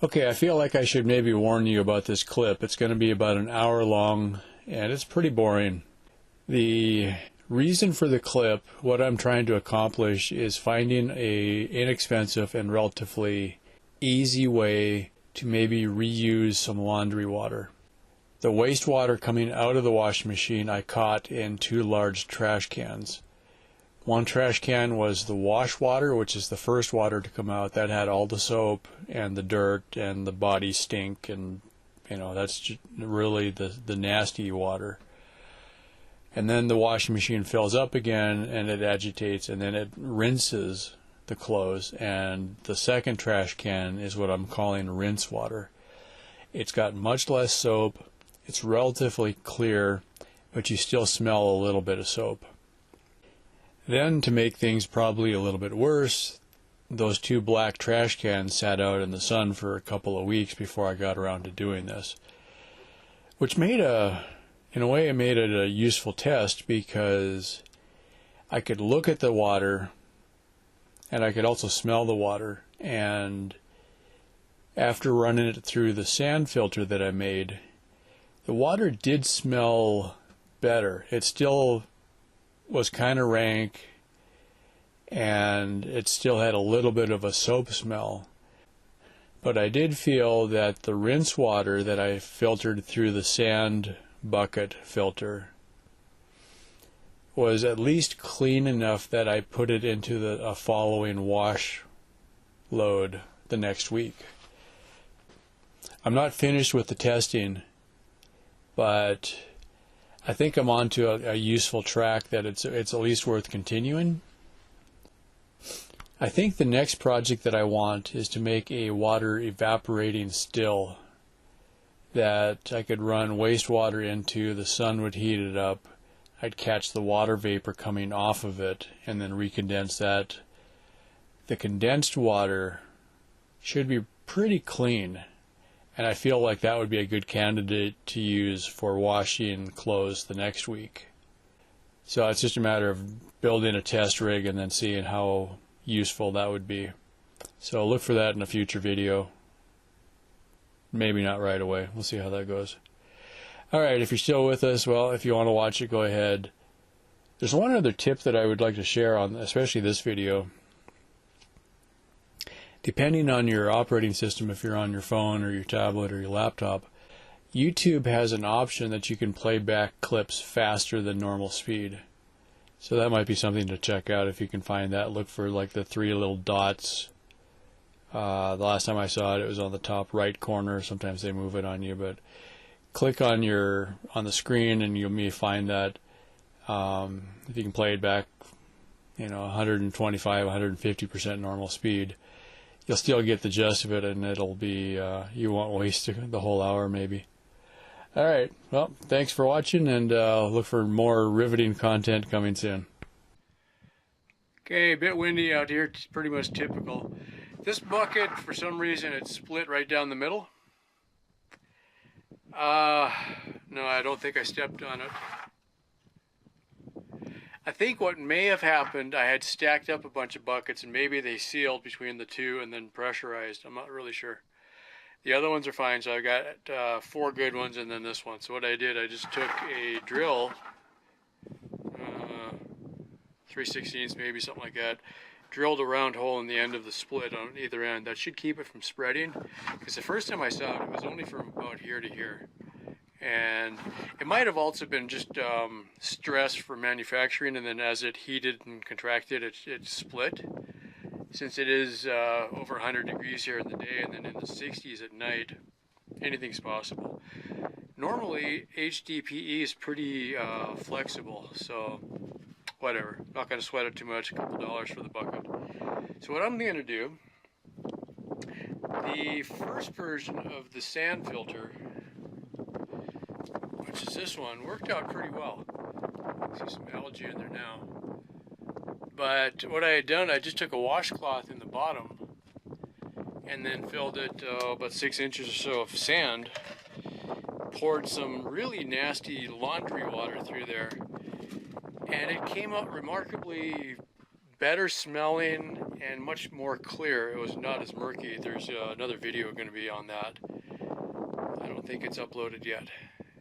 Okay, I feel like I should maybe warn you about this clip. It's going to be about an hour long, and it's pretty boring. The reason for the clip, what I'm trying to accomplish, is finding a inexpensive and relatively easy way to maybe reuse some laundry water. The wastewater coming out of the washing machine I caught in 2 large trash cans. One trash can was the wash water, which is the first water to come out. That had all the soap and the dirt and the body stink, and that's just really the nasty water. And then the washing machine fills up again and it agitates, and then it rinses the clothes. And the second trash can is what I'm calling rinse water. It's got much less soap. It's relatively clear, but you still smell a little bit of soap. Then, to make things probably a little bit worse, those 2 black trash cans sat out in the sun for a couple of weeks before I got around to doing this. Which in a way, it made it a useful test, because I could look at the water and I could also smell the water. And after running it through the sand filter that I made, the water did smell better. It still was kind of rank, and it still had a little bit of a soap smell. But I did feel that the rinse water that I filtered through the sand bucket filter was at least clean enough that I put it into a following wash load the next week. I'm not finished with the testing, but I think I'm on to a useful track that it's at least worth continuing. I think the next project that I want is to make a water evaporating still that I could run wastewater into, the sun would heat it up, I'd catch the water vapor coming off of it and then recondense that. The condensed water should be pretty clean, and I feel like that would be a good candidate to use for washing clothes the next week. So it's just a matter of building a test rig and then seeing how useful that would be. So look for that in a future video. Maybe not right away. We'll see how that goes. Alright, if you're still with us, well, if you want to watch it, go ahead. There's one other tip that I would like to share on, especially this video. Depending on your operating system, if you're on your phone or your tablet or your laptop, YouTube has an option that you can play back clips faster than normal speed. So that might be something to check out if you can find that. Look for like the 3 little dots. The last time I saw it, it was on the top right corner. Sometimes they move it on you, but click on the screen and you may find that. If you can play it back, 125, 150% normal speed, you'll still get the gist of it, and it'll be, you won't waste the whole hour maybe. Alright, well, thanks for watching, and look for more riveting content coming soon. Okay, a bit windy out here, it's pretty much typical. This bucket, for some reason, it's split right down the middle. No, I don't think I stepped on it. I think what may have happened, I had stacked up a bunch of buckets and maybe they sealed between the 2 and then pressurized. I'm not really sure. The other ones are fine, so I got 4 good ones and then this one. So what I did, I just took a drill, 3/16 maybe, something like that, drilled a round hole in the end of the split on either end. That should keep it from spreading, because the first time I saw it, it was only from about here to here. And it might have also been just stress for manufacturing, and then as it heated and contracted, it split. Since it is over 100 degrees here in the day and then in the 60s at night, anything's possible. Normally, HDPE is pretty flexible, so whatever. Not going to sweat it too much, a couple dollars for the bucket. So what I'm going to do, the first version of the sand filter, which is this one, worked out pretty well. I see some algae in there now. But what I had done, I just took a washcloth in the bottom and then filled it about 6 inches or so of sand, poured some really nasty laundry water through there, and it came out remarkably better smelling and much more clear. It was not as murky. There's another video going to be on that. I don't think it's uploaded yet.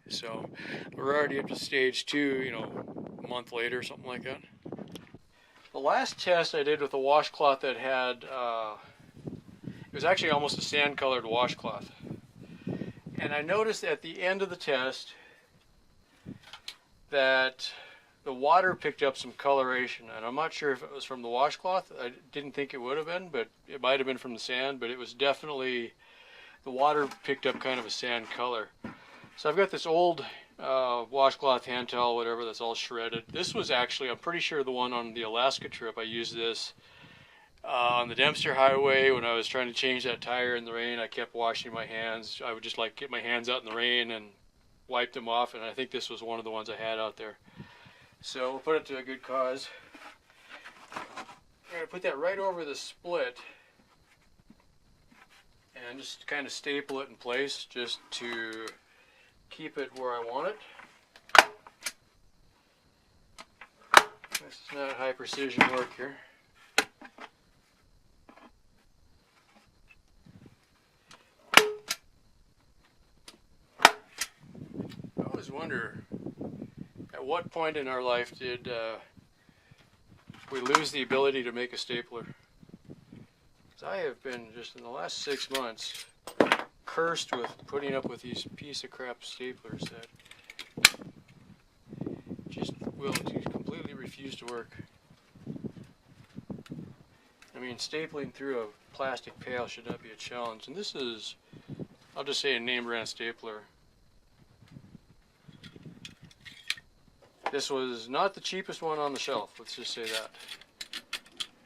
So we're already up to stage 2, you know, a month later, something like that. The last test I did with a washcloth that had, it was actually almost a sand colored washcloth. And I noticed at the end of the test that the water picked up some coloration, and I'm not sure if it was from the washcloth. I didn't think it would have been, but it might have been from the sand, but it was definitely, the water picked up kind of a sand color. So I've got this old washcloth, hand towel, whatever, that's all shredded. This was actually, I'm pretty sure, the one on the Alaska trip. I used this on the Dempster Highway when I was trying to change that tire in the rain. I kept washing my hands. I would just like get my hands out in the rain and wipe them off, and I think this was one of the ones I had out there. So we'll put it to a good cause. I'm going to put that right over the split and just kind of staple it in place just to keep it where I want it. This is not high precision work here. I always wonder, at what point in our life did we lose the ability to make a stapler? Because I have been, just in the last 6 months, cursed with putting up with these piece of crap staplers that just will completely refuse to work. I mean, stapling through a plastic pail should not be a challenge. And this is, I'll just say, a name brand stapler. This was not the cheapest one on the shelf, let's just say that.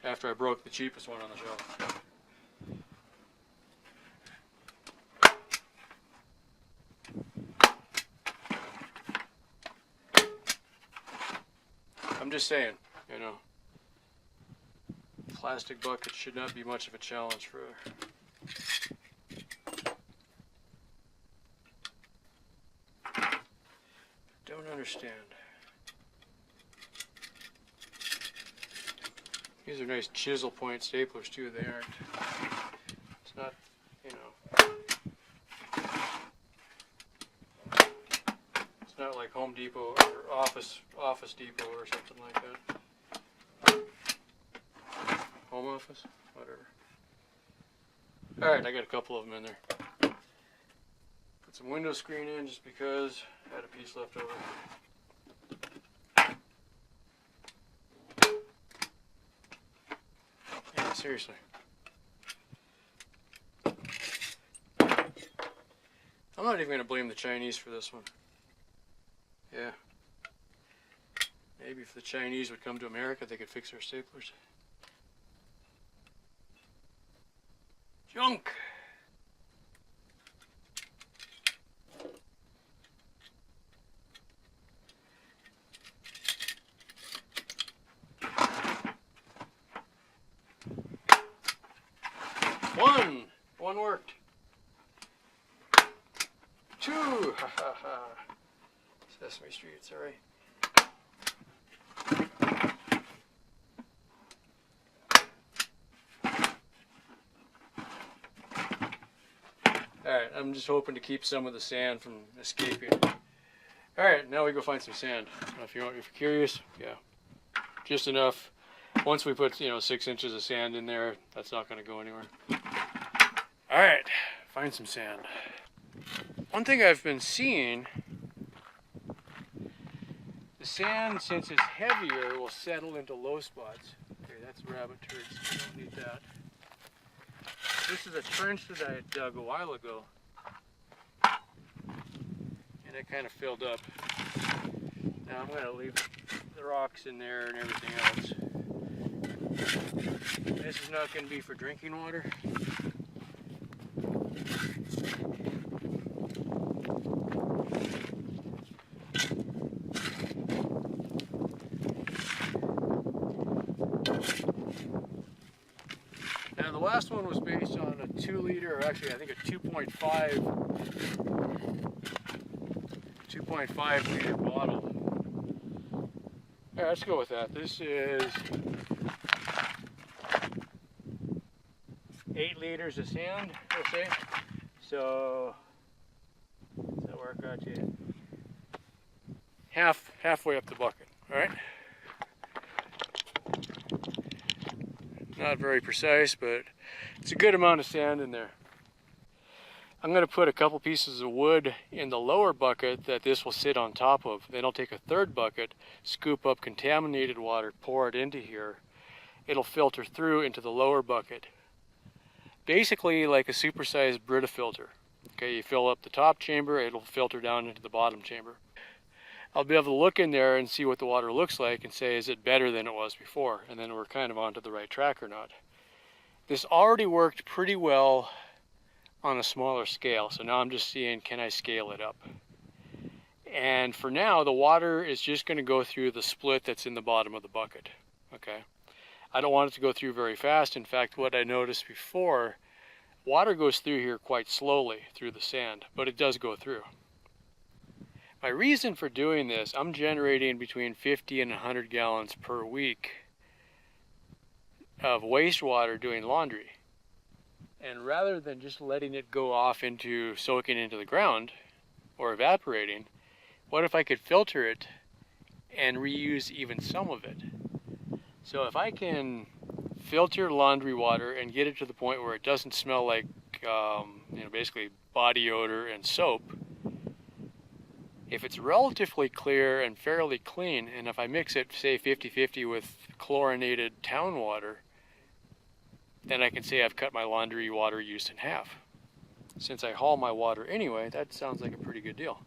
After I broke the cheapest one on the shelf. I'm just saying, you know, plastic buckets should not be much of a challenge for don't understand. These are nice chisel point staplers too, they aren't. It's not, you know, it's not like Home Depot or Office Depot or something like that. Home Office? Whatever. Alright, I got a couple of them in there. Put some window screen in just because I had a piece left over. Yeah, seriously. I'm not even going to blame the Chinese for this one. Yeah. Maybe if the Chinese would come to America, they could fix our staplers. Junk! One worked. 2! Ha ha ha. Sesame Street, sorry. Alright, I'm just hoping to keep some of the sand from escaping. Alright, now we go find some sand. If you're curious, yeah. Just enough. Once we put, 6 inches of sand in there, that's not going to go anywhere. Alright, find some sand. One thing I've been seeing, the sand, since it's heavier, will settle into low spots. Okay, that's rabbit turds. We don't need that. This is a trench that I dug a while ago. And it kind of filled up. Now I'm going to leave the rocks in there and everything else. This is not going to be for drinking water. Now the last one was based on a 2 liter, or actually I think a 2.5 liter bottle. Alright, let's go with that. This is 8 liters of sand, let's say. So, does that work out to you? Halfway up the bucket, all right? Not very precise, but it's a good amount of sand in there. I'm going to put a couple pieces of wood in the lower bucket that this will sit on top of. Then I'll take a third bucket, scoop up contaminated water, pour it into here. It'll filter through into the lower bucket. Basically like a supersized Brita filter. Okay, you fill up the top chamber, it'll filter down into the bottom chamber. I'll be able to look in there and see what the water looks like and say, is it better than it was before? And then we're kind of onto the right track or not. This already worked pretty well on a smaller scale, so now I'm just seeing, can I scale it up? And for now, the water is just going to go through the split that's in the bottom of the bucket. Okay, I don't want it to go through very fast. In fact, what I noticed before, water goes through here quite slowly through the sand, but it does go through. My reason for doing this, I'm generating between 50 and 100 gallons per week of wastewater doing laundry. And rather than just letting it go off into soaking into the ground or evaporating, what if I could filter it and reuse even some of it? So if I can filter laundry water and get it to the point where it doesn't smell like, basically body odor and soap, if it's relatively clear and fairly clean, and if I mix it, say 50-50 with chlorinated town water, then I can say I've cut my laundry water use in half. Since I haul my water anyway, that sounds like a pretty good deal.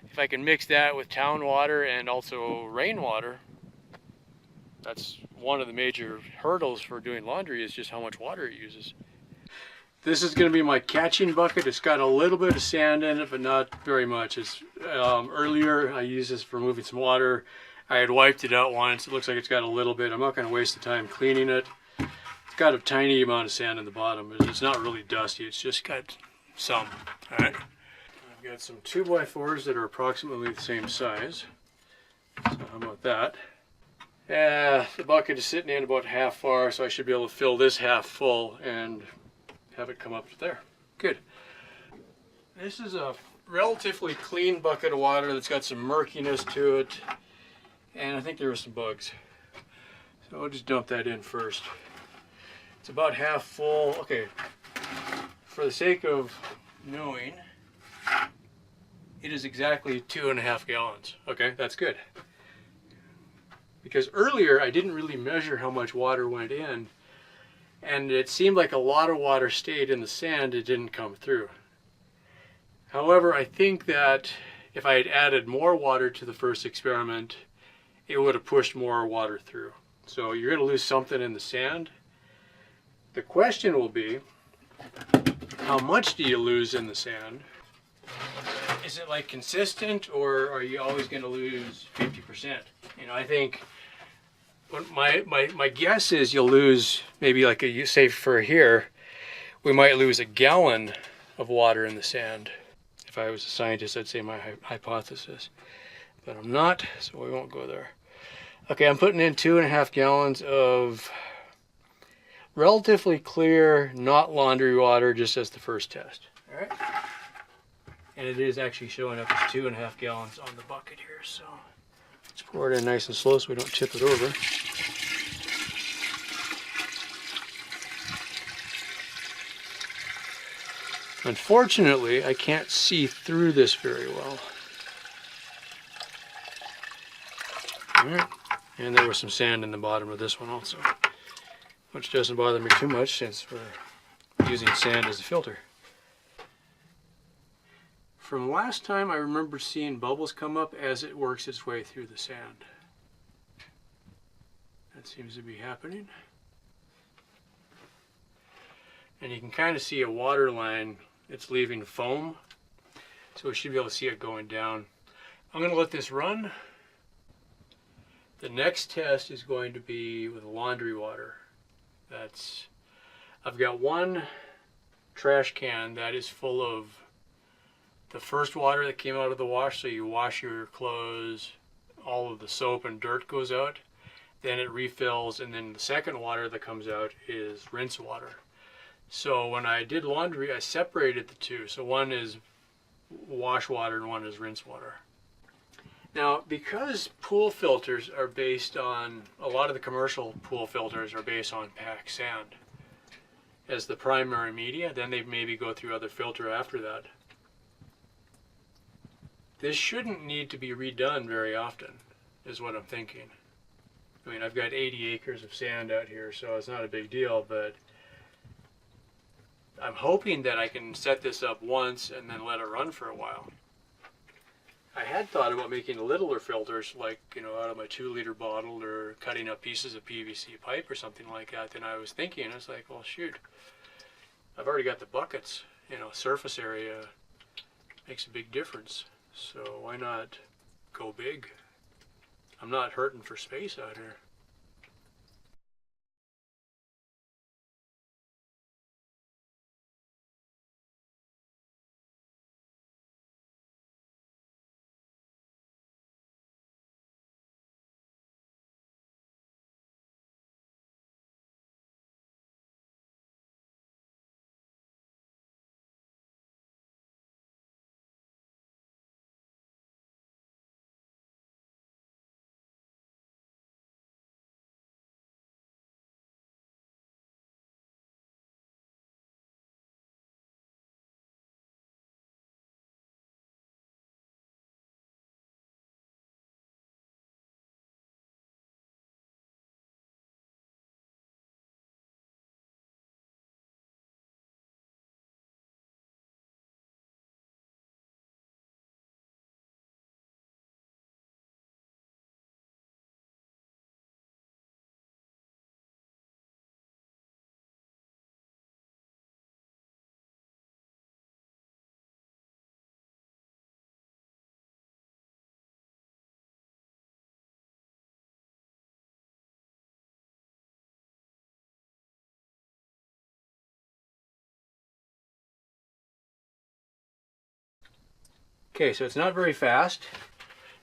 If I can mix that with town water and also rainwater, that's one of the major hurdles for doing laundry, is just how much water it uses. This is going to be my catching bucket. It's got a little bit of sand in it, but not very much. It's earlier I used this for moving some water. I had wiped it out once. It looks like it's got a little bit. I'm not going to waste the time cleaning it. It's got a tiny amount of sand in the bottom. It's not really dusty. It's just got some. All right. I've got some 2x4s that are approximately the same size. So how about that? The bucket is sitting in about half far, so I should be able to fill this half full and have it come up to there. Good. This is a relatively clean bucket of water that's got some murkiness to it, and I think there were some bugs. So I'll just dump that in first. It's about half full. Okay, for the sake of knowing, it is exactly 2.5 gallons. Okay, that's good. Because earlier I didn't really measure how much water went in, and it seemed like a lot of water stayed in the sand. It didn't come through. However, I think that if I had added more water to the first experiment, it would have pushed more water through. So you're going to lose something in the sand. The question will be, how much do you lose in the sand? Is it like consistent, or are you always going to lose 50%? You know, I think my guess is you'll lose maybe, like say for here, we might lose 1 gallon of water in the sand. If I was a scientist, I'd say my hypothesis, but I'm not, so we won't go there. Okay, I'm putting in 2.5 gallons of relatively clear, not laundry water, just as the first test. All right, and it is actually showing up as 2.5 gallons on the bucket here, so let's pour it in nice and slow so we don't tip it over. Unfortunately, I can't see through this very well. All right. And there was some sand in the bottom of this one also, which doesn't bother me too much since we're using sand as a filter. From last time, I remember seeing bubbles come up as it works its way through the sand. That seems to be happening. And you can kind of see a water line. It's leaving foam, so we should be able to see it going down. I'm going to let this run. The next test is going to be with laundry water. I've got one trash can that is full of the first water that came out of the wash, so you wash your clothes, all of the soap and dirt goes out, then it refills, and then the second water that comes out is rinse water. So when I did laundry, I separated the two. So one is wash water and one is rinse water. Now, because pool filters are based on, a lot of the commercial pool filters are based on packed sand as the primary media, then they maybe go through other filter after that. This shouldn't need to be redone very often, is what I'm thinking. I mean, I've got 80 acres of sand out here, so it's not a big deal, but I'm hoping that I can set this up once and then let it run for a while. I had thought about making littler filters, like, you know, out of my 2-liter bottle, or cutting up pieces of PVC pipe or something like that. Then I was thinking, I was like, well, shoot, I've already got the buckets, you know, surface area makes a big difference. So why not go big? I'm not hurting for space out here. Okay, so it's not very fast.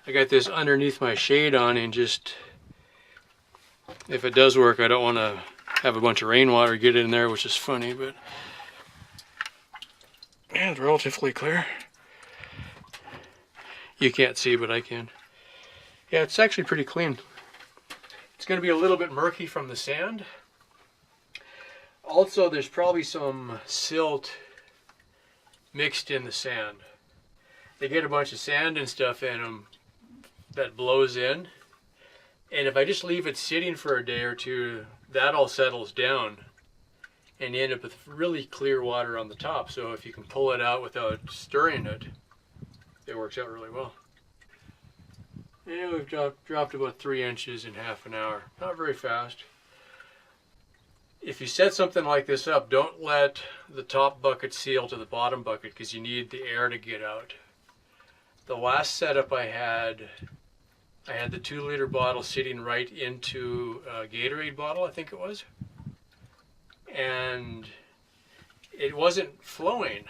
I got this underneath my shade on, and just, if it does work, I don't want to have a bunch of rainwater get in there, which is funny, but man, it's relatively clear. You can't see, but I can. Yeah, it's actually pretty clean. It's going to be a little bit murky from the sand. Also, there's probably some silt mixed in the sand. They get a bunch of sand and stuff in them that blows in. And if I just leave it sitting for a day or two, that all settles down. And you end up with really clear water on the top. So if you can pull it out without stirring it, it works out really well. And we've dropped about 3 inches in half an hour. Not very fast. If you set something like this up, don't let the top bucket seal to the bottom bucket, because you need the air to get out. The last setup I had the 2-liter bottle sitting right into a Gatorade bottle, I think it was. And it wasn't flowing.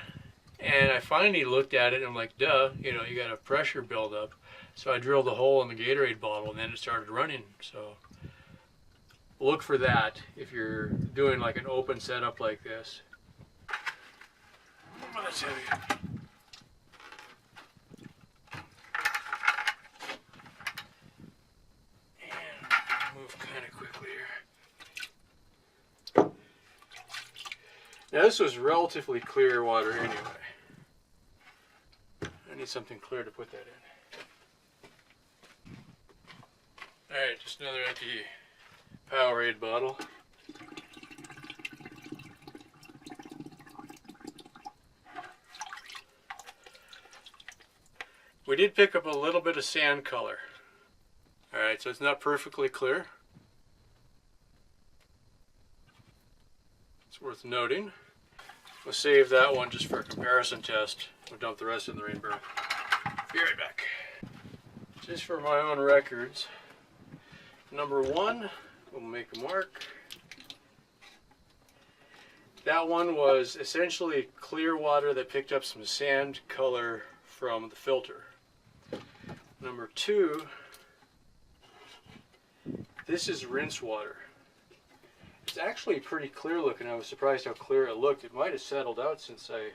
And I finally looked at it and I'm like, duh, you know, you got a pressure buildup. So I drilled a hole in the Gatorade bottle and then it started running. So look for that if you're doing like an open setup like this. Oh, that's heavy. Now this was relatively clear water anyway. I need something clear to put that in. Alright, just another empty Powerade bottle. We did pick up a little bit of sand color. Alright, so it's not perfectly clear. It's worth noting. We'll save that one just for a comparison test. We'll dump the rest in the rain barrel. Be right back. Just for my own records, number 1, we'll make a mark. That one was essentially clear water that picked up some sand color from the filter. Number 2, this is rinse water. It's actually pretty clear looking. I was surprised how clear it looked. It might have settled out since I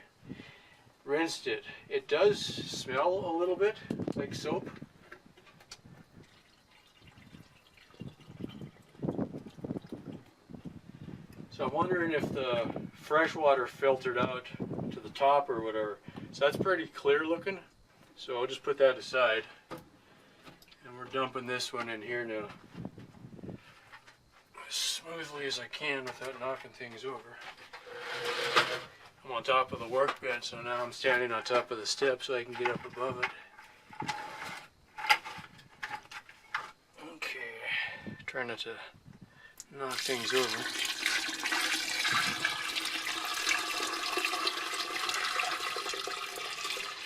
rinsed it. It does smell a little bit like soap. So I'm wondering if the fresh water filtered out to the top or whatever. So that's pretty clear looking. So I'll just put that aside. And we're dumping this one in here now, as smoothly as I can without knocking things over. I'm on top of the workbench, so now I'm standing on top of the step so I can get up above it. Okay, try not to knock things over.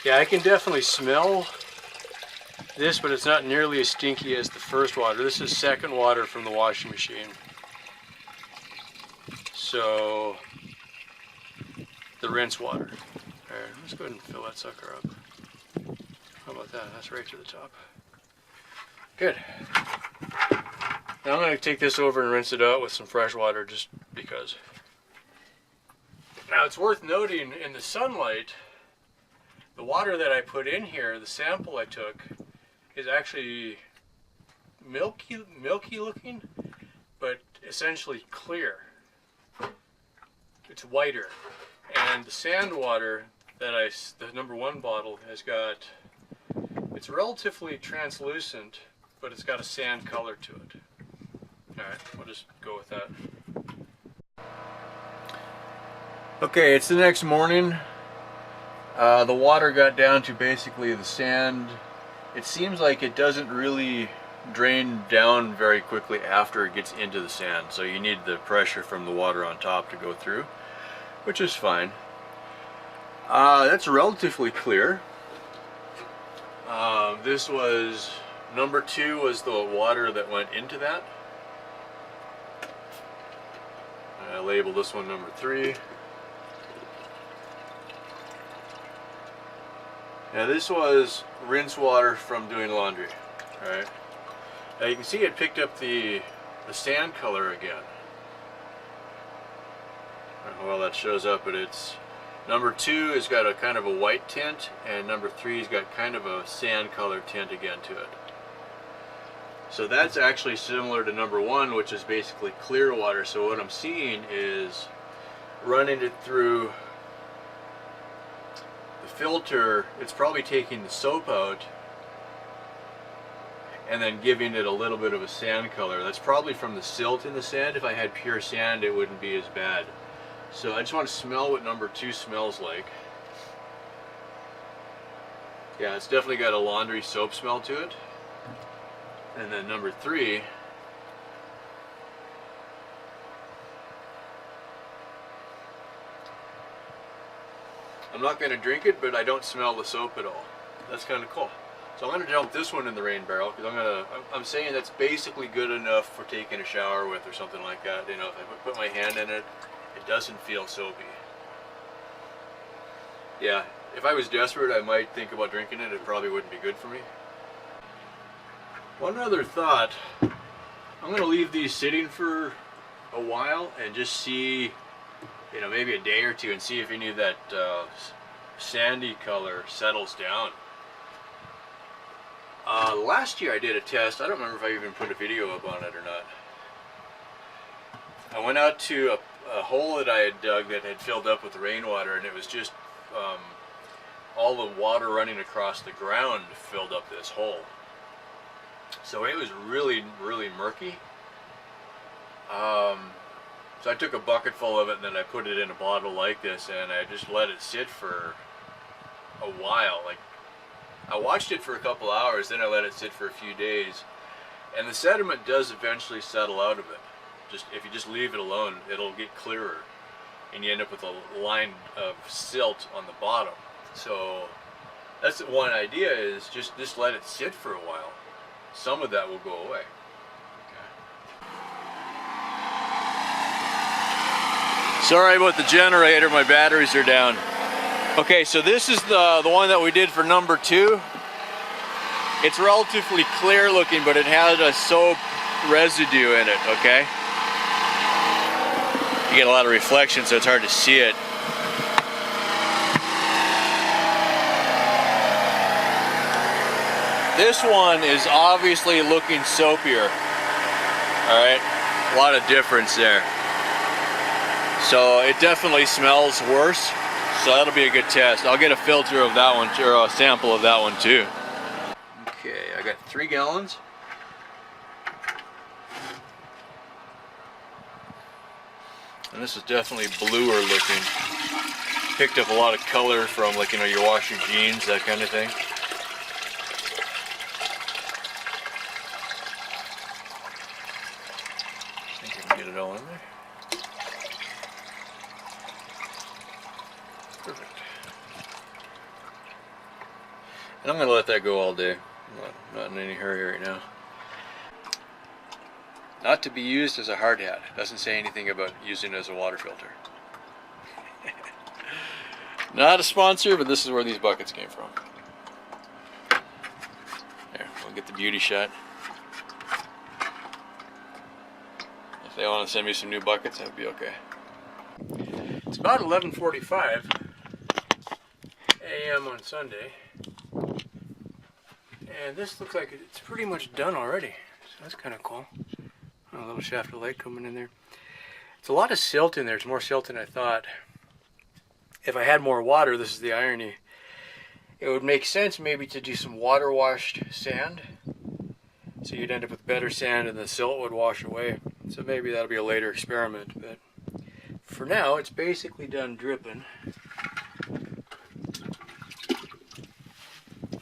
Yeah, I can definitely smell this, but it's not nearly as stinky as the first water. This is second water from the washing machine. So, the rinse water. Alright, let's go ahead and fill that sucker up. How about that? That's right to the top. Good. Now I'm going to take this over and rinse it out with some fresh water just because. Now it's worth noting, in the sunlight, the water that I put in here, the sample I took, is actually milky looking, but essentially clear. It's whiter. And the sand water that the #1 bottle has got, it's relatively translucent, but it's got a sand color to it. Alright, we'll just go with that. Okay, it's the next morning. The water got down to basically the sand. It seems like it doesn't really drain down very quickly after it gets into the sand, so you need the pressure from the water on top to go through, which is fine. That's relatively clear. This was, #2 was the water that went into that. I labeled this one #3. Now this was rinse water from doing laundry. Alright. Now you can see it picked up the sand color again. I don't know how well that shows up, but it's #2 has got a kind of a white tint, and #3 has got kind of a sand color tint again to it. So that's actually similar to #1, which is basically clear water. So what I'm seeing is running it through the filter, it's probably taking the soap out and then giving it a little bit of a sand color. That's probably from the silt in the sand. If I had pure sand, it wouldn't be as bad. So I just want to smell what #2 smells like. Yeah, it's definitely got a laundry soap smell to it. And then #3, I'm not going to drink it, but I don't smell the soap at all. That's kind of cool. So I'm going to dump this one in the rain barrel, because I'm saying that's basically good enough for taking a shower with or something like that. You know, if I put my hand in it, it doesn't feel soapy. Yeah, if I was desperate, I might think about drinking it. It probably wouldn't be good for me. One other thought, I'm going to leave these sitting for a while and just see, you know, maybe a day or two, and see if any of that sandy color settles down. Last year I did a test. I don't remember if I even put a video up on it or not. I went out to a hole that I had dug that had filled up with rainwater, and it was just all the water running across the ground filled up this hole. So it was really, really murky. So I took a bucket full of it, and then I put it in a bottle like this, and I just let it sit for a while. Like, I watched it for a couple hours, then I let it sit for a few days, and the sediment does eventually settle out of it. Just if you just leave it alone, it'll get clearer, and you end up with a line of silt on the bottom. So that's one idea, is just let it sit for a while. Some of that will go away. Sorry about the generator, my batteries are down. Okay, so this is the one that we did for #2. It's relatively clear looking, but it has a soap residue in it, okay? You get a lot of reflection, so it's hard to see it. This one is obviously looking soapier. Alright, a lot of difference there. So it definitely smells worse. So that'll be a good test. I'll get a filter of that one, or a sample of that one too. Okay, I got 3 gallons. And this is definitely bluer looking. Picked up a lot of color from, like, you know, you wash your jeans, that kind of thing. I think I can get it all in there. Perfect. And I'm going to let that go all day. I'm not in any hurry right now. Not to be used as a hard hat. It doesn't say anything about using it as a water filter. Not a sponsor, but this is where these buckets came from. There, we'll get the beauty shot. If they want to send me some new buckets, that would be okay. It's about 11:45 a.m. on Sunday. And this looks like it's pretty much done already. So that's kind of cool. A little shaft of light coming in there. It's a lot of silt in there. It's more silt than I thought. If I had more water, this is the irony, it would make sense maybe to do some water washed sand. So you'd end up with better sand and the silt would wash away. So maybe that'll be a later experiment. But for now, it's basically done dripping.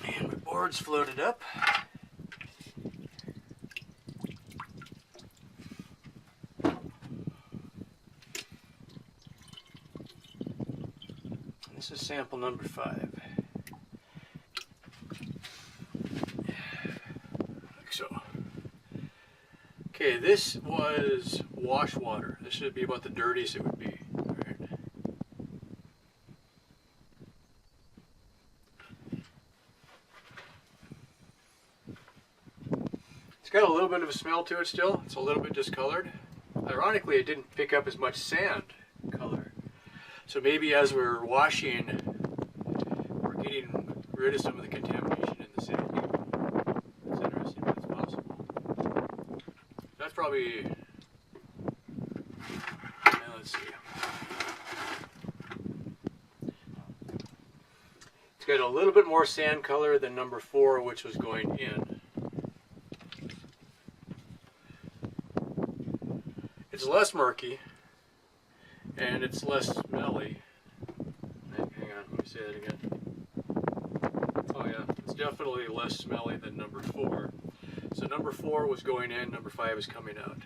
And my board's floated up. This is sample number 5. Like so. Okay, this was wash water. This should be about the dirtiest it would be. Right. It's got a little bit of a smell to it still. It's a little bit discolored. Ironically, it didn't pick up as much sand color. So maybe as we're washing, we're getting rid of some of the contamination in the sand. That's interesting, but it's possible. That's probably, let's see. It's got a little bit more sand color than number 4, which was going in. It's less murky. And it's less smelly. Hang on, let me say that again. Oh yeah, it's definitely less smelly than number 4. So number 4 was going in, number 5 is coming out.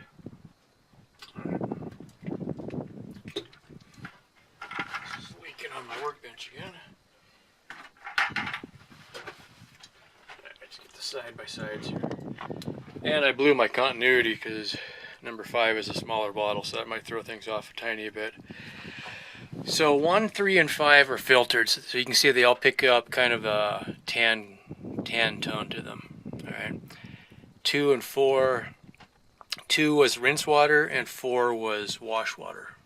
Alright. This is leaking on my workbench again. Let's get the side by sides here. And I blew my continuity because number 5 is a smaller bottle, so that might throw things off a tiny bit. So 1, 3, and 5 are filtered, so you can see they all pick up kind of a tan tone to them. All right. 2 and 4. 2 was rinse water, and 4 was wash water.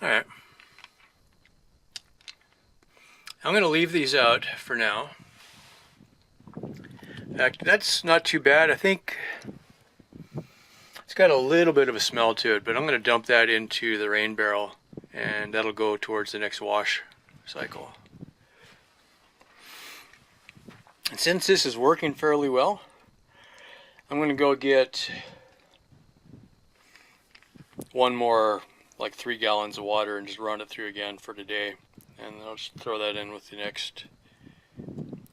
All right. I'm going to leave these out for now. In fact, that's not too bad. I think it's got a little bit of a smell to it, but I'm going to dump that into the rain barrel, and that'll go towards the next wash cycle. And since this is working fairly well, I'm going to go get one more, like 3 gallons of water, and just run it through again for today. And I'll just throw that in with the next,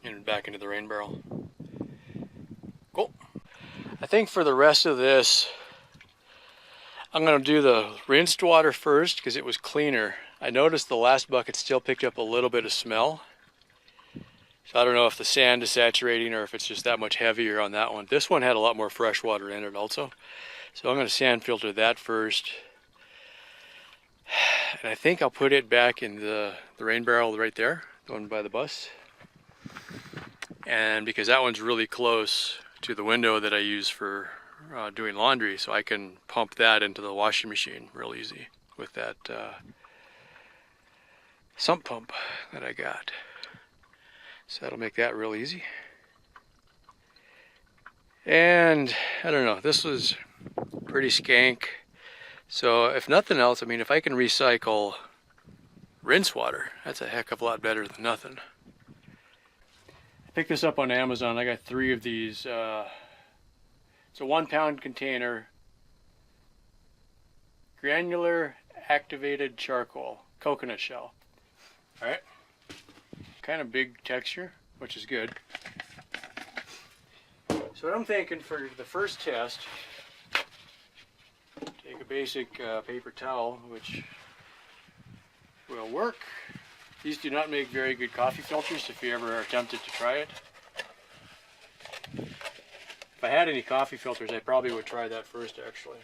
and back into the rain barrel. Cool. I think for the rest of this, I'm going to do the rinsed water first because it was cleaner. I noticed the last bucket still picked up a little bit of smell. So I don't know if the sand is saturating or if it's just that much heavier on that one. This one had a lot more fresh water in it also. So I'm going to sand filter that first. And I think I'll put it back in the rain barrel right there, going by the bus. And because that one's really close to the window that I use for doing laundry, so I can pump that into the washing machine real easy with that sump pump that I got. So that'll make that real easy. And I don't know, this was pretty skank. So if nothing else, I mean, if I can recycle rinse water, that's a heck of a lot better than nothing. I picked this up on Amazon. I got 3 of these. It's a 1 pound container. Granular activated charcoal, coconut shell. All right. Kind of big texture, which is good. So what I'm thinking for the first test, take a basic paper towel, which will work. These do not make very good coffee filters if you ever are tempted to try it. If I had any coffee filters, I probably would try that first, actually.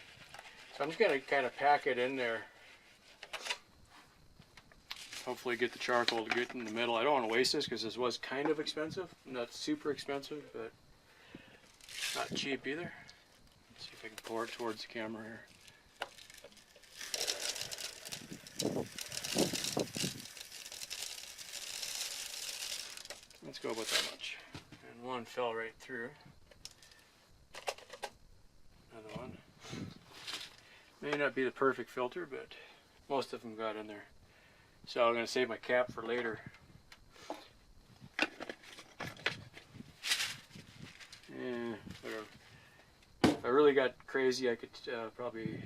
So I'm just going to kind of pack it in there. Hopefully get the charcoal to get in the middle. I don't want to waste this because this was kind of expensive. Not super expensive, but not cheap either. Let's see if I can pour it towards the camera here. Let's go about that much. And one fell right through. Another one. May not be the perfect filter, but most of them got in there. So I'm going to save my cap for later. Whatever. If I really got crazy, I could probably,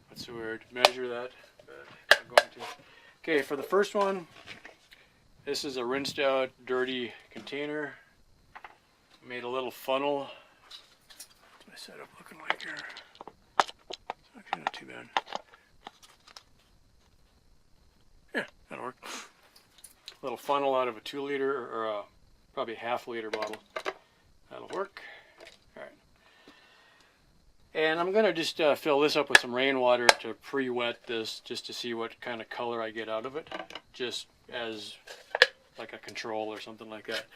what's the word, measure that, but I'm going to. Okay, for the first one, this is a rinsed out, dirty container. I made a little funnel. What's my setup looking like here? It's actually not too bad. Yeah, that'll work. A little funnel out of a 2 liter or probably a ½ liter bottle. That'll work. All right. And I'm going to just fill this up with some rainwater to pre-wet this just to see what kind of color I get out of it. Just as like a control or something like that.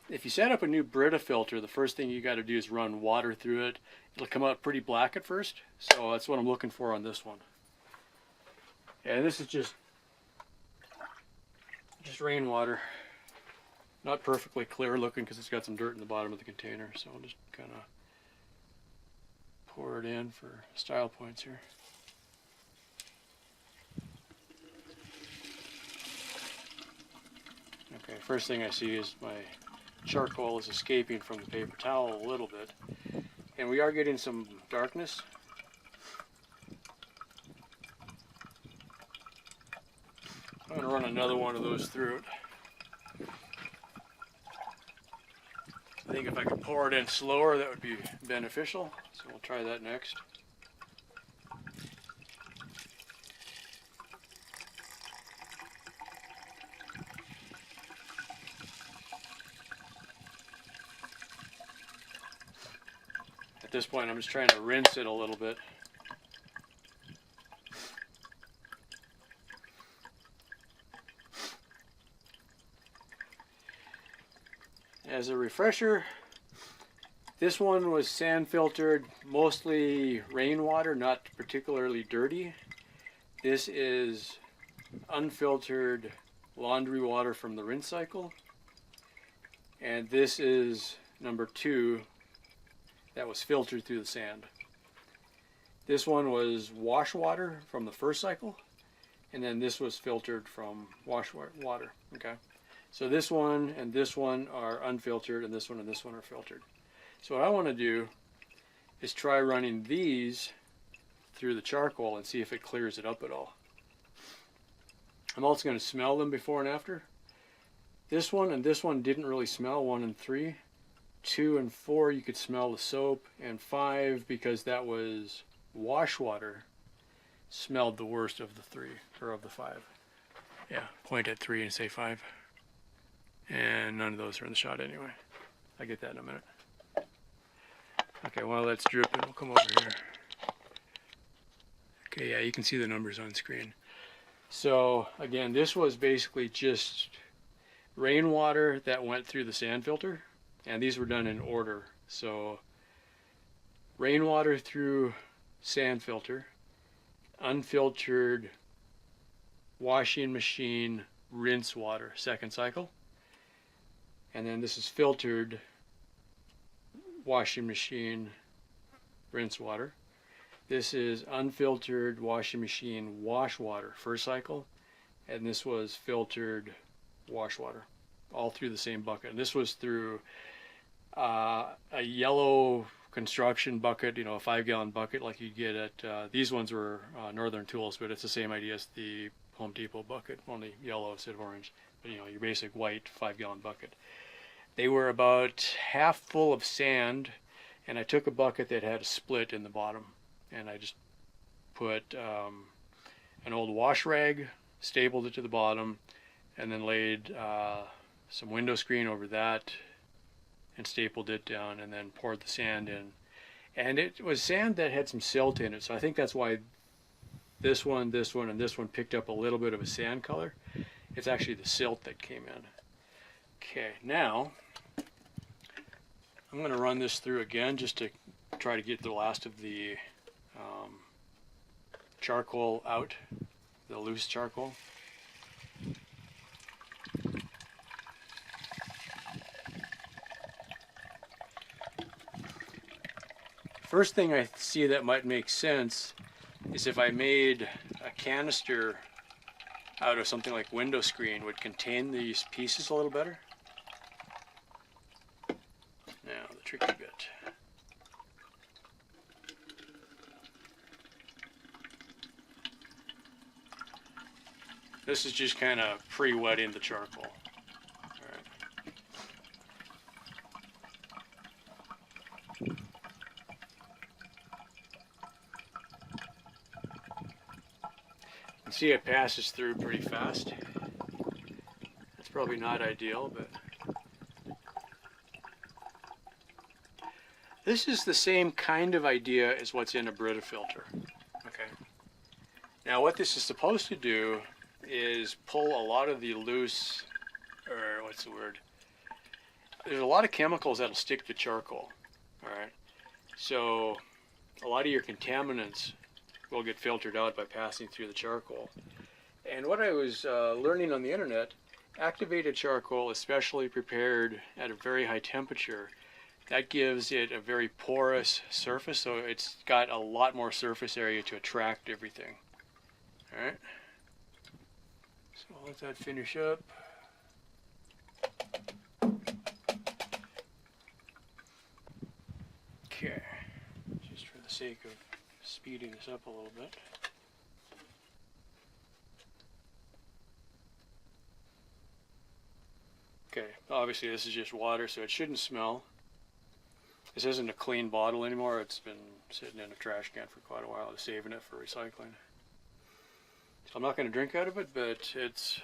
If you set up a new Brita filter, the first thing you got to do is run water through it. It'll come out pretty black at first. So that's what I'm looking for on this one. And this is just rainwater. Not perfectly clear looking because it's got some dirt in the bottom of the container. So I'll just kind of pour it in for style points here. Okay, first thing I see is my charcoal is escaping from the paper towel a little bit. And we are getting some darkness. I'm going to run another one of those through it. I think if I could pour it in slower, that would be beneficial. So we'll try that next. At this point, I'm just trying to rinse it a little bit. As a refresher, this one was sand filtered, mostly rainwater, not particularly dirty. This is unfiltered laundry water from the rinse cycle. And this is number 2 that was filtered through the sand. This one was wash water from the first cycle, and then this was filtered from wash water. Okay. So this one and this one are unfiltered, and this one are filtered. So what I want to do is try running these through the charcoal and see if it clears it up at all. I'm also going to smell them before and after. This one and this one didn't really smell, 1 and 3. 2 and 4 you could smell the soap, and 5, because that was wash water, smelled the worst of the 3, or of the 5. Yeah, point at 3 and say 5. And none of those are in the shot anyway. I'll get that in a minute. Okay, while that's dripping, we'll come over here. Okay, yeah, you can see the numbers on screen. So, again, this was basically just rainwater that went through the sand filter, and these were done in order. So rainwater through sand filter, unfiltered washing machine rinse water, second cycle. And then this is filtered washing machine rinse water. This is unfiltered washing machine wash water, first cycle. And this was filtered wash water, all through the same bucket. And this was through a yellow construction bucket, a 5-gallon bucket like you get at, these ones were Northern Tools, but it's the same idea as the Home Depot bucket, only yellow instead of orange. But your basic white 5-gallon bucket. They were about half full of sand, and I took a bucket that had a split in the bottom, and I just put an old wash rag, stapled it to the bottom, and then laid some window screen over that and stapled it down, and then poured the sand in. And it was sand that had some silt in it, so I think that's why this one, and this one picked up a little bit of a sand color. It's actually the silt that came in. Okay, now I'm going to run this through again just to try to get the last of the charcoal out, the loose charcoal. First thing I see that might make sense is if I made a canister out of something like window screen, would contain these pieces a little better. Now the tricky bit. This is just kind of pre-wetting the charcoal. You can see it passes through pretty fast. That's probably not ideal, but this is the same kind of idea as what's in a Brita filter. Okay. Now what this is supposed to do is pull a lot of the loose, or what's the word? There's a lot of chemicals that'll stick to charcoal. All right. So a lot of your contaminants will get filtered out by passing through the charcoal. And what I was learning on the internet, activated charcoal, especially prepared at a very high temperature, that gives it a very porous surface, so it's got a lot more surface area to attract everything. All right, so I'll let that finish up. Okay, just for the sake of speeding this up a little bit. Okay, obviously this is just water, so it shouldn't smell. This isn't a clean bottle anymore. It's been sitting in a trash can for quite a while. I'm saving it for recycling. So I'm not going to drink out of it, but it's, it's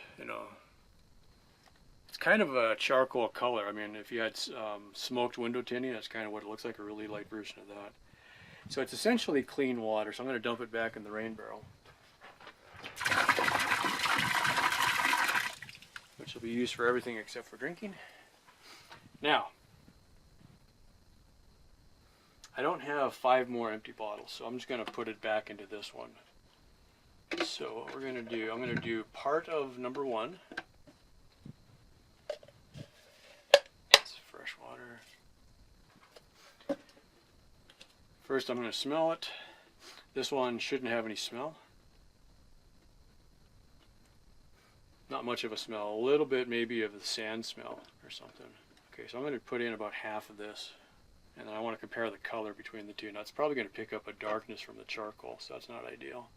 kind of a charcoal color. I mean, if you had smoked window tinting, that's kind of what it looks like, a really light version of that. So it's essentially clean water, so I'm going to dump it back in the rain barrel, which will be used for everything except for drinking. Now, I don't have 5 more empty bottles, so I'm just going to put it back into this one. So what we're going to do, I'm going to do part of number 1. It's fresh water. First I'm going to smell it. This one shouldn't have any smell. Not much of a smell. A little bit maybe of the sand smell or something. Okay, so I'm going to put in about half of this. And then I want to compare the color between the two. Now it's probably going to pick up a darkness from the charcoal, so that's not ideal.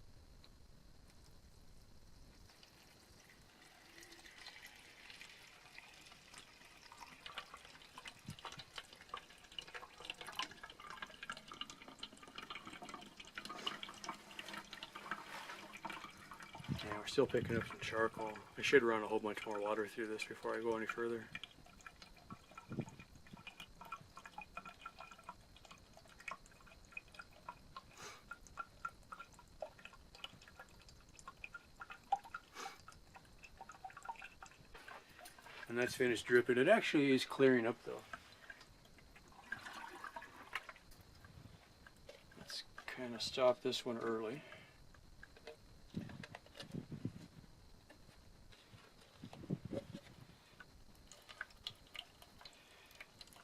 Yeah, we're still picking up some charcoal. I should run a whole bunch more water through this before I go any further. And that's finished dripping. It actually is clearing up though. Let's kind of stop this one early.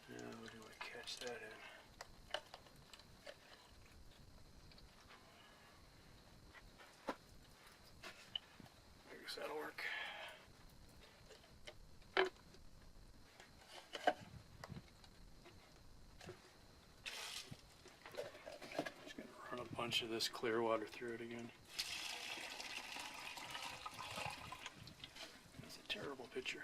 How do I catch that in? I guess that'll work. Just gonna run a bunch of this clear water through it again. That's a terrible picture.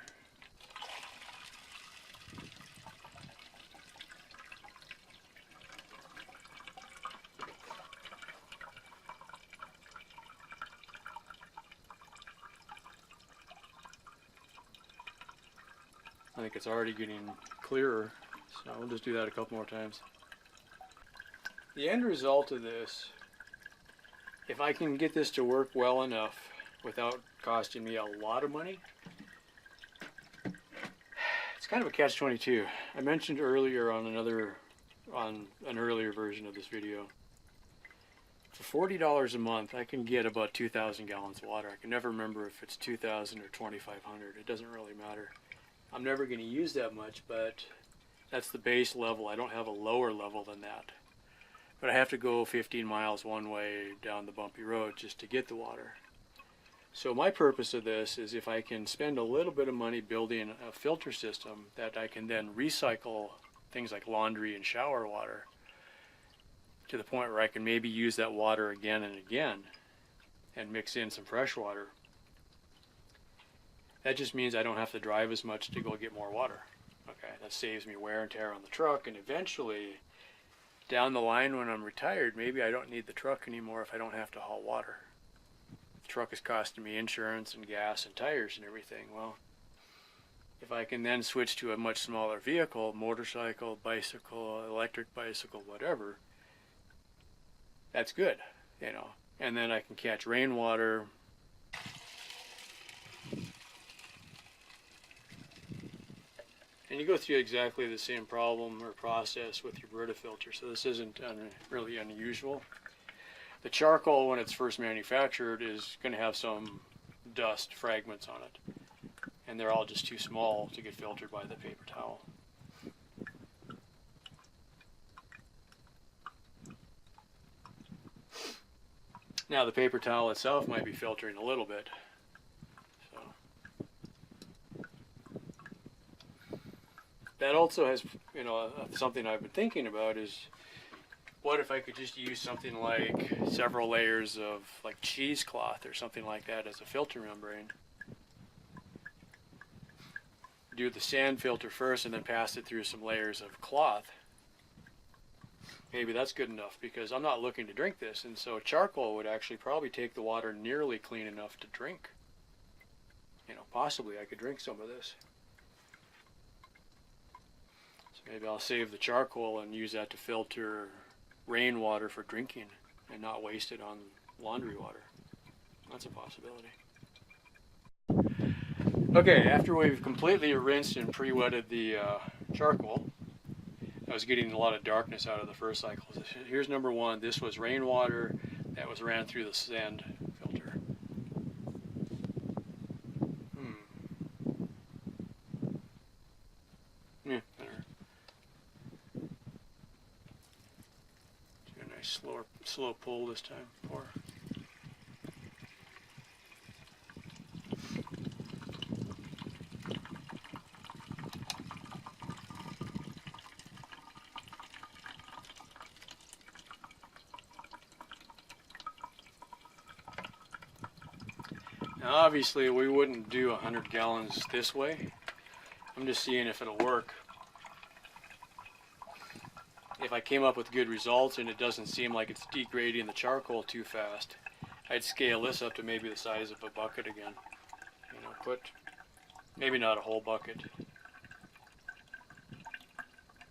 I think it's already getting clearer, so we'll just do that a couple more times. The end result of this, if I can get this to work well enough without costing me a lot of money, it's kind of a catch-22. I mentioned earlier on an earlier version of this video, for $40 a month I can get about 2,000 gallons of water. I can never remember if it's 2,000 or 2,500. It doesn't really matter. I'm never going to use that much, but that's the base level. I don't have a lower level than that. But I have to go 15 miles one way down the bumpy road just to get the water. So my purpose of this is if I can spend a little bit of money building a filter system that I can then recycle things like laundry and shower water to the point where I can maybe use that water again and again and mix in some fresh water. That just means I don't have to drive as much to go get more water. Okay, that saves me wear and tear on the truck, and eventually, down the line when I'm retired, maybe I don't need the truck anymore if I don't have to haul water. The truck is costing me insurance and gas and tires and everything. Well, if I can then switch to a much smaller vehicle, motorcycle, bicycle, electric bicycle, whatever, that's good, you know. And then I can catch rainwater. And you go through exactly the same problem or process with your Brita filter, so this isn't really unusual. The charcoal, when it's first manufactured, is going to have some dust fragments on it, and they're all just too small to get filtered by the paper towel. Now the paper towel itself might be filtering a little bit. That also has, you know, something I've been thinking about is, what if I could just use something like several layers of like cheesecloth or something like that as a filter membrane. Do the sand filter first and then pass it through some layers of cloth. Maybe that's good enough because I'm not looking to drink this, and so charcoal would actually probably take the water nearly clean enough to drink. You know, possibly I could drink some of this. Maybe I'll save the charcoal and use that to filter rainwater for drinking and not waste it on laundry water. That's a possibility. Okay, after we've completely rinsed and pre-wetted the charcoal, I was getting a lot of darkness out of the first cycle. Here's number one. This was rainwater that was ran through the sand filter. Yeah, better. Do a nice slow pull this time. Pour. Now obviously we wouldn't do 100 gallons this way. I'm just seeing if it'll work. If I came up with good results and it doesn't seem like it's degrading the charcoal too fast, I'd scale this up to maybe the size of a bucket again. You know, put maybe not a whole bucket.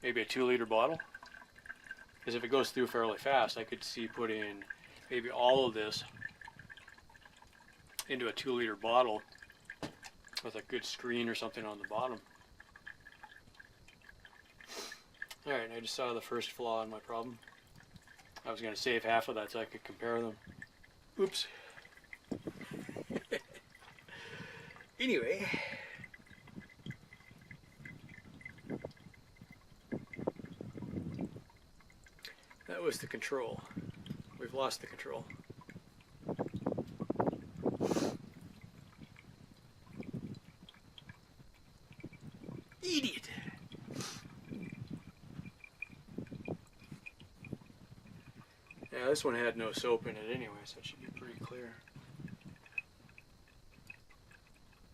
Maybe a 2-liter bottle. Because if it goes through fairly fast, I could see putting maybe all of this into a 2-liter bottle with a good screen or something on the bottom. Alright, I just saw the first flaw in my problem. I was going to save half of that so I could compare them. Oops. Anyway. That was the control. We've lost the control. Idiot! Yeah, this one had no soap in it anyway, so it should be pretty clear.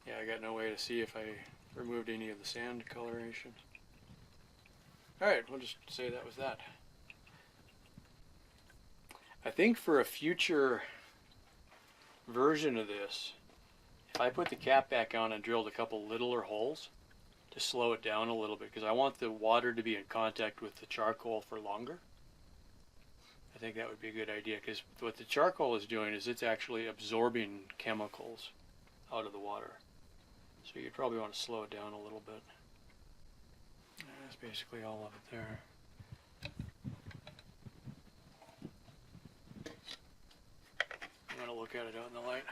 Yeah, I got no way to see if I removed any of the sand coloration. Alright, we'll just say that was that. I think for a future version of this, if I put the cap back on and drilled a couple littler holes to slow it down a little bit, because I want the water to be in contact with the charcoal for longer, I think that would be a good idea, because what the charcoal is doing is it's actually absorbing chemicals out of the water. So you'd probably want to slow it down a little bit. That's basically all of it there. I'm going to look at it out in the light.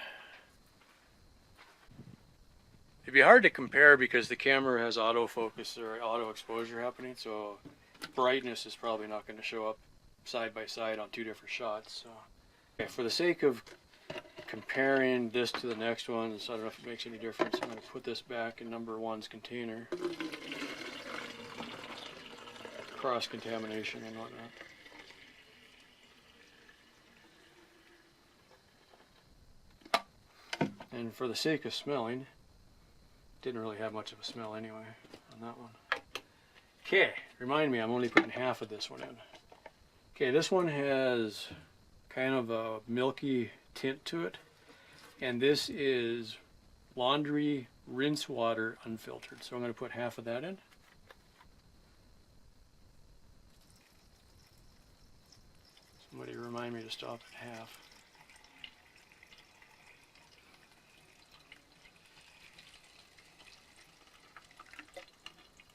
It'd be hard to compare because the camera has autofocus or auto exposure happening, so brightness is probably not going to show up side by side on two different shots. So, okay, for the sake of comparing this to the next one, so I don't know if it makes any difference, I'm going to put this back in number one's container. Cross-contamination and whatnot. And for the sake of smelling, didn't really have much of a smell anyway on that one. Okay, remind me, I'm only putting half of this one in. Okay, this one has kind of a milky tint to it, and this is laundry rinse water unfiltered. So I'm going to put half of that in. Somebody remind me to stop at half.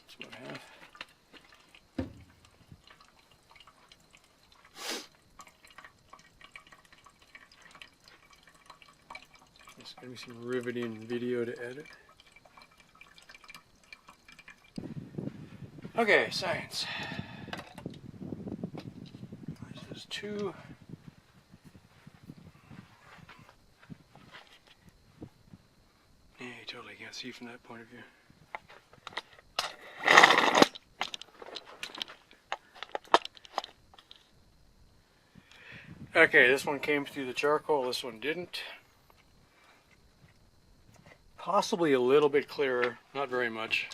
That's about half. There's going to be some riveting video to edit. Okay, science. This is 2. Yeah, you totally can't see from that point of view. Okay, this one came through the charcoal, this one didn't. Possibly a little bit clearer, not very much.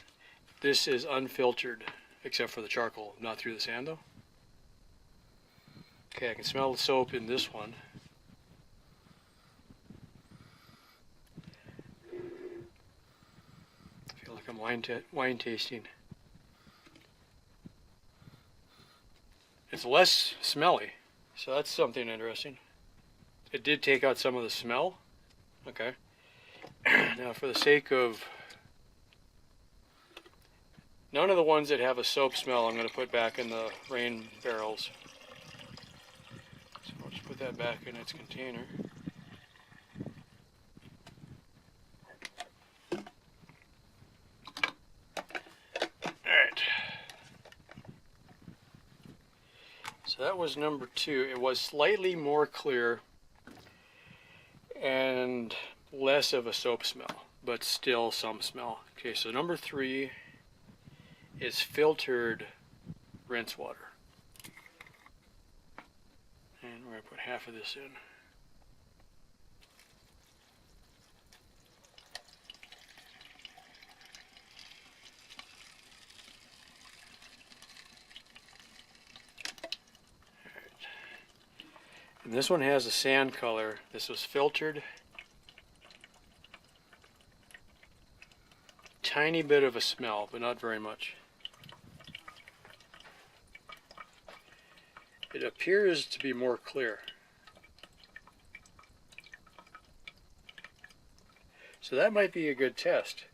This is unfiltered, except for the charcoal, not through the sand though. Okay, I can smell the soap in this one. I feel like I'm wine tasting. It's less smelly, so that's something interesting. It did take out some of the smell. Okay. Now for the sake of none of the ones that have a soap smell I'm going to put back in the rain barrels. So I'll just put that back in its container. Alright. So that was number 2. It was slightly more clear and less of a soap smell, but still some smell. Okay, so number 3 is filtered rinse water. And we're going to put half of this in. Alright. And this one has a sand color. This was filtered. Tiny bit of a smell, but not very much. It appears to be more clear. So that might be a good test.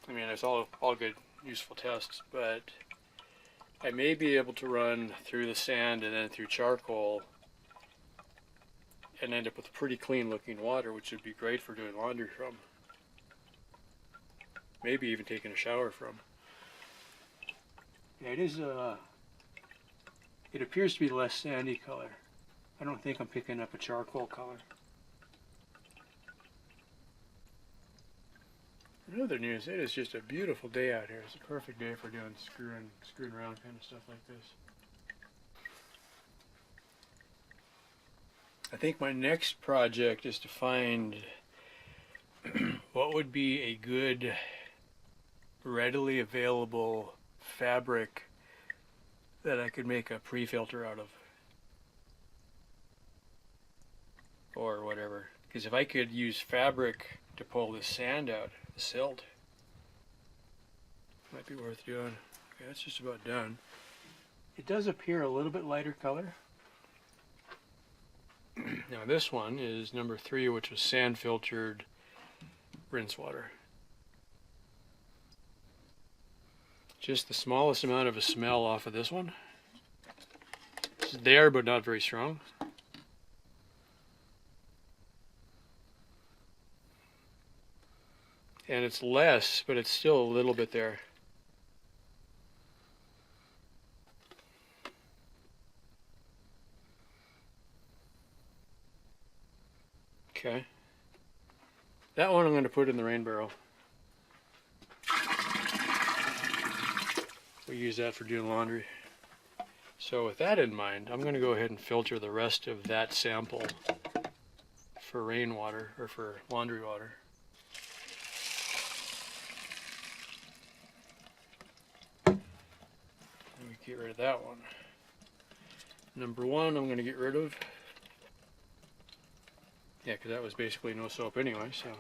I mean, it's all good, useful tests, but I may be able to run through the sand and then through charcoal and end up with pretty clean looking water, which would be great for doing laundry from. Maybe even taking a shower from. Yeah, it appears to be less sandy color. I don't think I'm picking up a charcoal color. In other news, it is just a beautiful day out here. It's a perfect day for doing screwing around kind of stuff like this. I think my next project is to find what would be a good, readily available fabric that I could make a pre-filter out of. Or whatever. Because if I could use fabric to pull this sand out, the silt, might be worth doing. Okay, that's just about done. It does appear a little bit lighter color. Now this one is number 3, which was sand filtered rinse water. Just the smallest amount of a smell off of this one. It's there, but not very strong. And it's less, but it's still a little bit there. Okay. That one I'm going to put in the rain barrel. We use that for doing laundry. So with that in mind, I'm going to go ahead and filter the rest of that sample for rainwater, or for laundry water. Let me get rid of that one. Number 1 I'm going to get rid of. Yeah, because that was basically no soap anyway, so.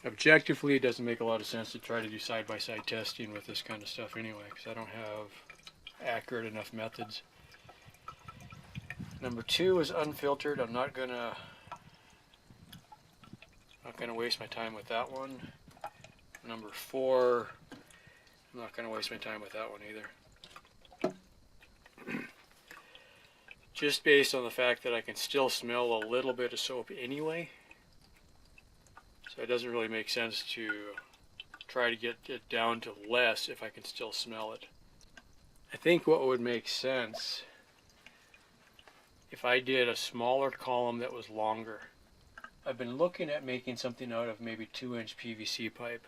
Objectively, it doesn't make a lot of sense to try to do side-by-side testing with this kind of stuff anyway, because I don't have accurate enough methods. Number 2 is unfiltered. I'm not gonna waste my time with that one. Number 4, I'm not gonna waste my time with that one either. Just based on the fact that I can still smell a little bit of soap anyway. So it doesn't really make sense to try to get it down to less if I can still smell it. I think what would make sense if I did a smaller column that was longer. I've been looking at making something out of maybe 2-inch PVC pipe.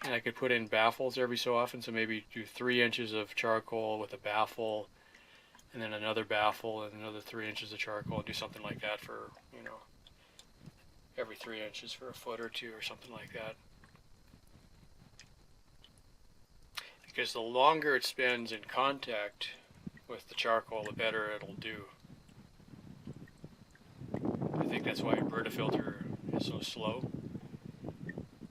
And I could put in baffles every so often, so maybe do 3 inches of charcoal with a baffle, and then another baffle, and another 3 inches of charcoal, and do something like that for, you know, every 3 inches for a foot or 2 or something like that. Because the longer it spends in contact with the charcoal, the better it'll do. I think that's why Brita-Filter is so slow.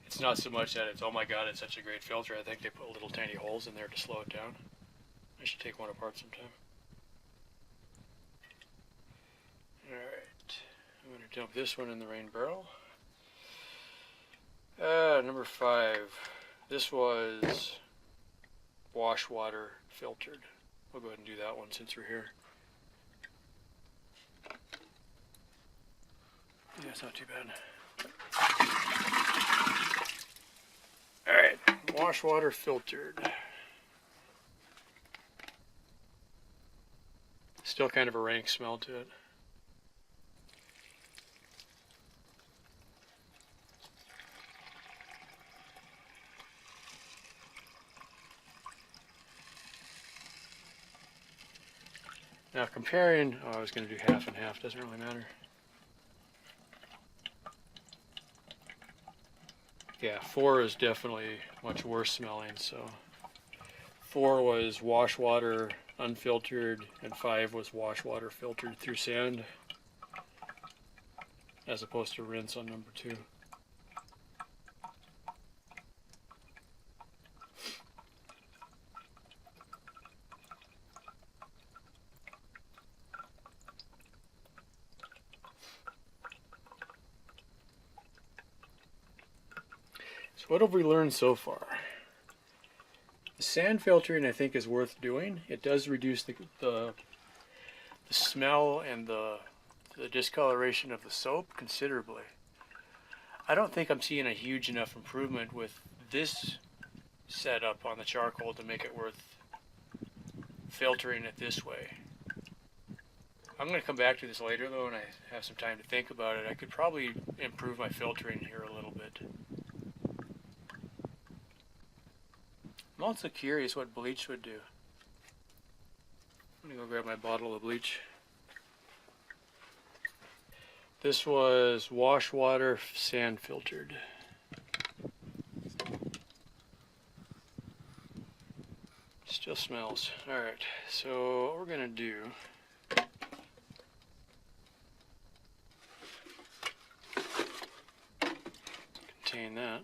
It's not so much that it's, oh my god, it's such a great filter. I think they put little tiny holes in there to slow it down. I should take one apart sometime. Alright, I'm going to dump this one in the rain barrel. Number 5. This was wash water filtered. We'll go ahead and do that one since we're here. Yeah, it's not too bad. Alright, wash water filtered. Still kind of a rank smell to it. Now comparing, I was going to do half and half, doesn't really matter. Yeah, 4 is definitely much worse smelling, so 4 was wash water unfiltered, and 5 was wash water filtered through sand, as opposed to rinse on number 2. what have we learned so far? The sand filtering, I think, is worth doing. It does reduce the smell and the discoloration of the soap considerably. I don't think I'm seeing a huge enough improvement with this setup on the charcoal to make it worth filtering it this way. I'm going to come back to this later though, and I have some time to think about it. I could probably improve my filtering here a little bit. I'm also curious what bleach would do. I'm going to go grab my bottle of bleach. This was wash water sand filtered. Still smells. Alright, so what we're going to do, contain that.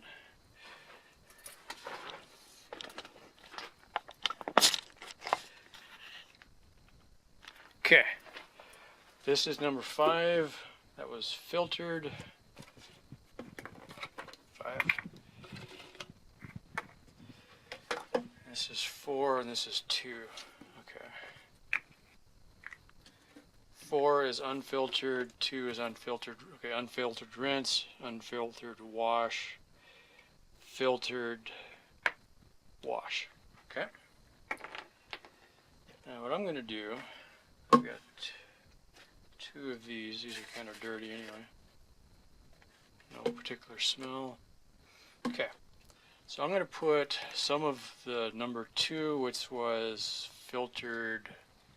Okay, this is number 5. That was filtered. 5. This is 4 and this is 2. Okay. 4 is unfiltered, 2 is unfiltered. Okay, unfiltered rinse, unfiltered wash, filtered wash. Okay. Now what I'm going to do, I've got 2 of these. These are kind of dirty anyway. No particular smell. Okay. So I'm going to put some of the number 2, which was filtered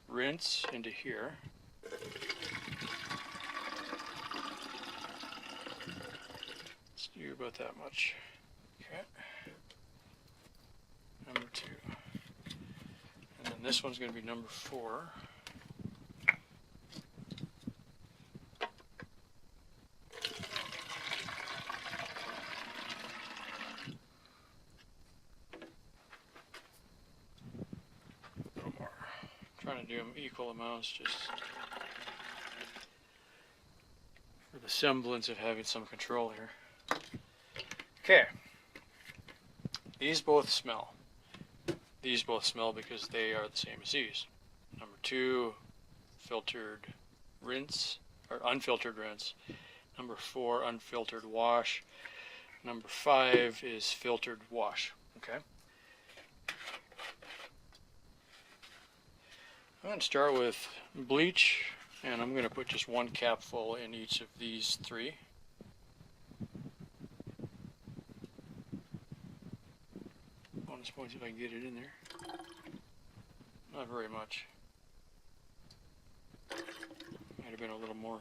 rinse, into here. Let's do about that much. Okay. Number 2. And then this one's going to be number 4. Trying to do them equal amounts just for the semblance of having some control here. Okay, these both smell. These both smell because they are the same as these. Number 2, filtered rinse, or unfiltered rinse. Number 4, unfiltered wash. Number 5 is filtered wash. Okay. I'm going to start with bleach, and I'm going to put just 1 capful in each of these 3. Bonus points if I can get it in there. Not very much. Might have been a little more.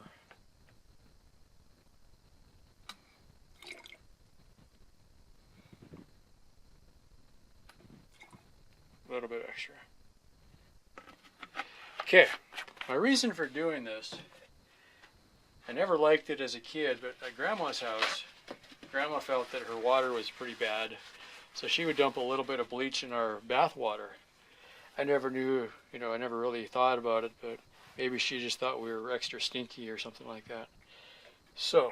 A little bit extra. Okay, my reason for doing this, I never liked it as a kid, but at Grandma's house, Grandma felt that her water was pretty bad, so she would dump a little bit of bleach in our bath water. I never knew, I never really thought about it, but maybe she just thought we were extra stinky or something like that. So,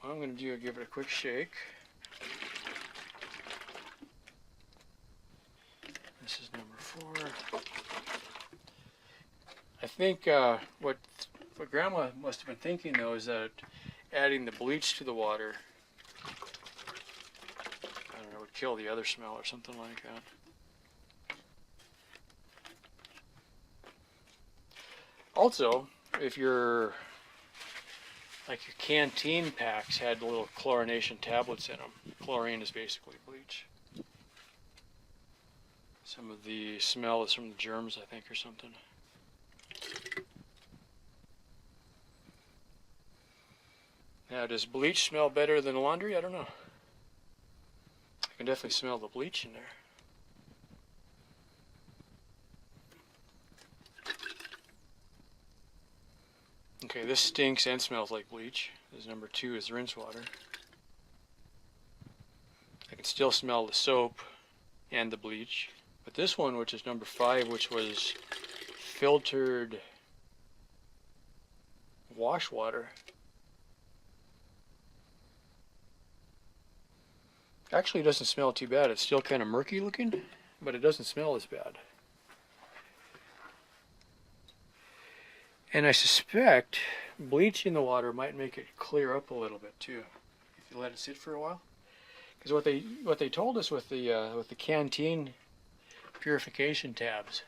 what I'm going to do is give it a quick shake. This is number 4. I think what Grandma must have been thinking though is that adding the bleach to the water, I don't know, would kill the other smell or something like that. Also, if your canteen packs had little chlorination tablets in them, chlorine is basically bleach. Some of the smell is from the germs, I think, or something. Now, does bleach smell better than laundry? I don't know. I can definitely smell the bleach in there. Okay, this stinks and smells like bleach. This number 2 is rinse water. I can still smell the soap and the bleach. But this one, which is number 5, which was filtered wash water, Actually, it doesn't smell too bad. It's still kind of murky looking, but it doesn't smell as bad. And I suspect bleach in the water might make it clear up a little bit too, if you let it sit for a while. Because what they told us with the canteen purification tabs,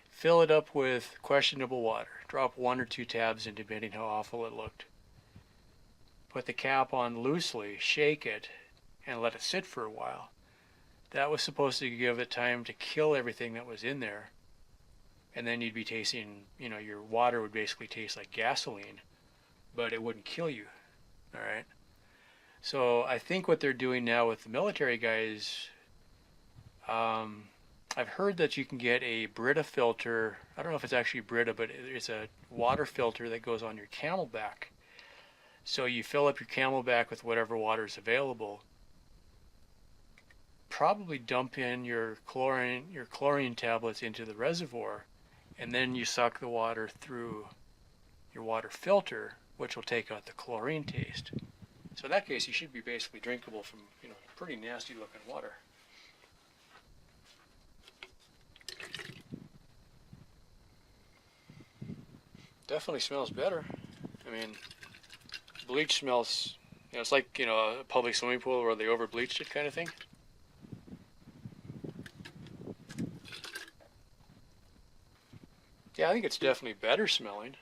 fill it up with questionable water. Drop 1 or 2 tabs in, depending how awful it looked. Put the cap on loosely, shake it, and let it sit for a while. That was supposed to give it time to kill everything that was in there. And then you'd be tasting, you know, your water would basically taste like gasoline, but it wouldn't kill you. All right. So I think what they're doing now with the military guys, I've heard that you can get a Brita filter. I don't know if it's actually Brita, but it's a water filter that goes on your Camelback. So you fill up your Camelback with whatever water is available. Probably dump in your chlorine tablets into the reservoir, and then you suck the water through your water filter, which will take out the chlorine taste. So in that case, you should be basically drinkable from, you know, pretty nasty looking water. Definitely smells better. I mean, bleach smells, you know, it's like, you know, a public swimming pool where they over bleached it kind of thing. Yeah, I think it's definitely better smelling.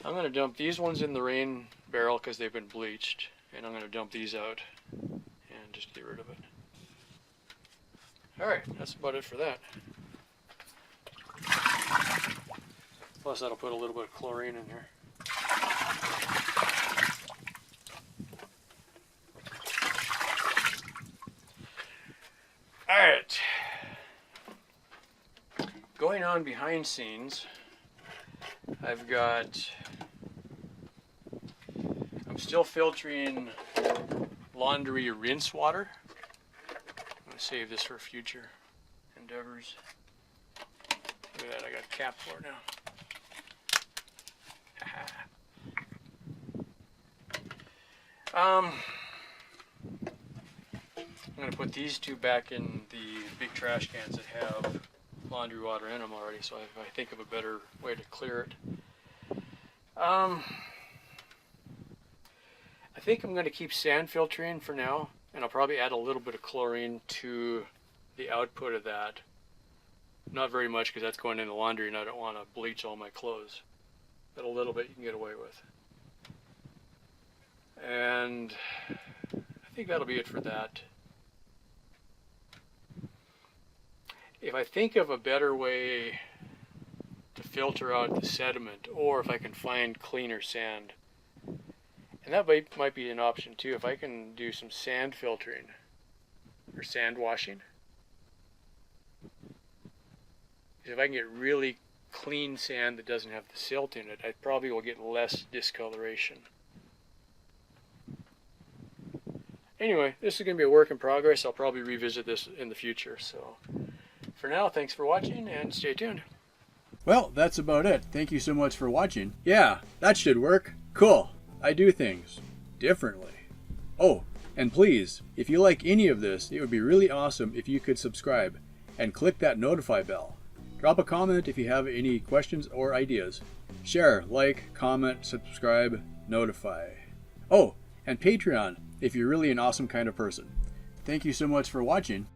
I'm going to dump these ones in the rain barrel because they've been bleached, and I'm going to dump these out and just get rid of it. Alright, that's about it for that. Plus that'll put a little bit of chlorine in here. Alright. Going on behind scenes, I'm still filtering laundry rinse water. I'm going to save this for future endeavors. Look at that, I got a cap for it now. I'm going to put these two back in the big trash cans that have laundry water in them already, so I think of a better way to clear it. I think I'm going to keep sand filtering for now, and I'll probably add a little bit of chlorine to the output of that. Not very much because that's going in the laundry and I don't want to bleach all my clothes. But a little bit you can get away with. And I think that'll be it for that. If I think of a better way to filter out the sediment, or if I can find cleaner sand, and that might be an option too, if I can do some sand filtering or sand washing. If I can get really clean sand that doesn't have the silt in it, I probably will get less discoloration. Anyway, this is going to be a work in progress. I'll probably revisit this in the future. So for now, thanks for watching and stay tuned. Well, that's about it. Thank you so much for watching. Yeah, that should work. Cool. I do things differently. Oh, and please, if you like any of this, it would be really awesome if you could subscribe and click that notify bell. Drop a comment if you have any questions or ideas. Share, like, comment, subscribe, notify. Oh, and Patreon if you're really an awesome kind of person. Thank you so much for watching.